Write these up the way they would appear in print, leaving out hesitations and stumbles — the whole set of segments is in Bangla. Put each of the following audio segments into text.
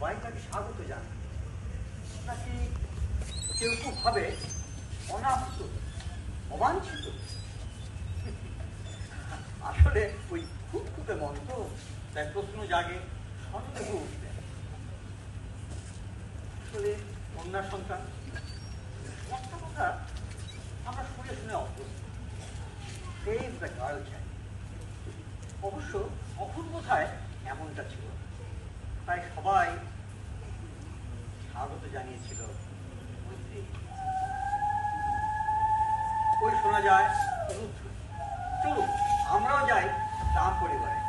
সবাই তাকে স্বাগত জানায়, নাকি কেউ কেউ ভাবে অনাহত, অবাঞ্ছিত। আসলে ওই খুব খুবই মন তো, তাই প্রশ্ন জাগে, সন্দেহ উঠবে। আসলে কন্যা সন্তান একটা কথা আমরা শুনে শুনে অভ্যস্ত, সেভ দ্য গার্ল চাইল্ড। অবশ্য অপূর্বতায় এমনটা ছিল, তাই সবাই স্বাগত জানিয়েছিল মৈত্রী। ওই শোনা যায় রুদ্র, চলুন আমরাও যাই রাম পরিবারে।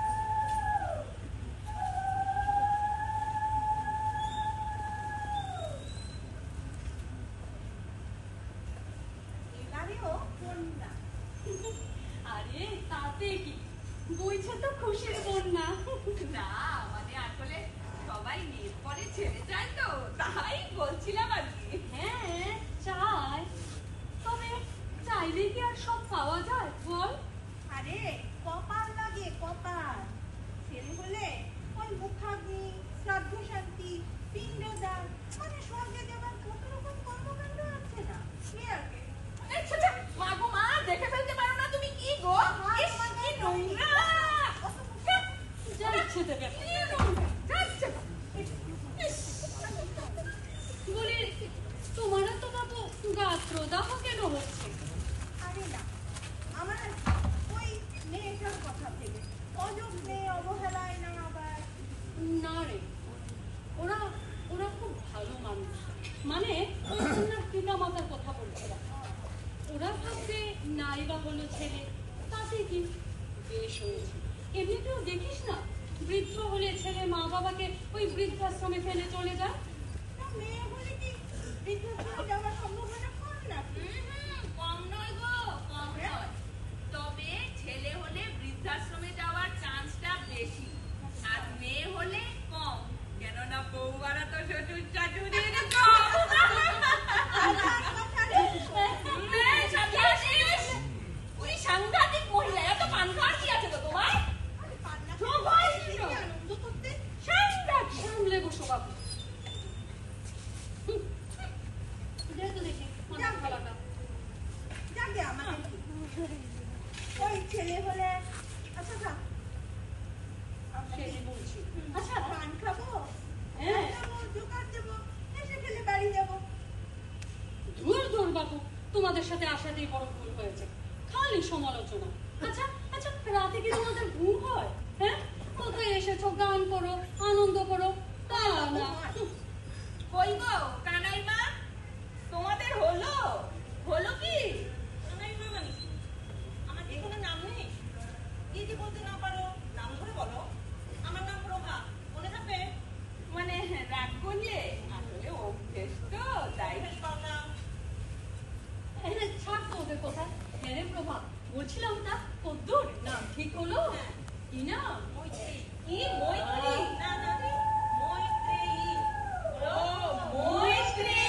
আরে তাতে কি, বইছে তো খুশির বন্যা। না মানে আসলে সবাই মেয়ের পরে ছেড়ে যায় তো, তাই বলছিলাম আর কি। হ্যাঁ চাই, তবে চাইলে কি আর সব পাওয়া যায় বল? আরে কপাল লাগে কপাল। ছেলে হলে ওই মুখাগ্নি, শ্রাদ্ধ শান্তি, পিণ্ডদান, মানে স্বর্গে যাবার কত রকম কর্মকাণ্ড আছে না? কি আর কি? মা গো মা, দেখে ফেলতে পারো না তুমি? কি গো, ইস, কি নোংরা! যা ইচ্ছে দেবে। বলি তোমার তো বাবু গাত্রদাহ কেন হচ্ছে? আরে না, আমার ওই মেয়েটার কথা ভেবে অযত্নে অবহেলায় না আবার। না রে, ওরা ওরা খুব ভালো মানুষ, মানে ওনার পিতা মাতার কথা বলছিলাম। ওরা ভাবছে নাইবা হলো ছেলে, তাতে কি বেশ হয়েছে। এমনিতেও দেখিস না, বৃদ্ধ হলে ছেলে মা বাবাকে ওই বৃদ্ধাশ্রমে ফেলে চলে যায়। তা মেয়ে হলে কি বৃদ্ধাশ্রমে যাওয়ার সম্ভাবনা কম নাকি? কম নয় গো, কম নয়। তবে ছেলে হলে বৃদ্ধাশ্রমে যাওয়ার চান্সটা বেশি, আর মেয়ে হলে কম, কেননা বউয়ারা তো শ্বশুর শাশুড়ির কম। ওই সাংঘাতিক মহিলা, এত পান খাওয়ার কি আছে গো তোমার? আনন্দ করতে সামলে বসো বাবু। যেহেতু দেখি অনেক ভালোটা যাকে আমাকে ওই ছেলে হলে আচ্ছা থাক, সেটি বলছি। আচ্ছা পান খাবো, হ্যাঁ জোগাড় দেবো, এসে ফেলে বাড়ি যাবো। ধুর ধুর বাবু, তোমাদের সাথে আসাতেই বড় ভুল হয়েছে, খালি সমালোচনা। আচ্ছা আচ্ছা, রাতে কি তোমাদের ঘুম হয়? হ্যাঁ, কোথায় এসেছো, গান করো, আনন্দ করো, তা না। কই গো কানাই মা, তোমাদের হলো হলো কি? কানাই মা মানে কি? আমার কি কোনো নাম নেই? কি যে বলতে না পারো, নাম ধরে বলো। আমার নাম প্রভা, মনে থাকবে? মানে রাগ করলে আসলে অভ্যেস তো, তাই। বেশ পারলাম। ছাড় তো ওদের কথা। হ্যাঁ রে প্রভা, বলছিলাম তা কদ্দূর নাম ঠিক হলো? কি নাম? মৈত্রী। কি মৈত্রী? না না, মৈত্রেয়ী। ও মৈত্রী।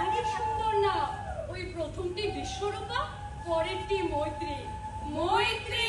আরে সুন্দর না, ওই প্রথমটি বিশ্বরূপা, পরেরটি মৈত্রী। মৈত্রী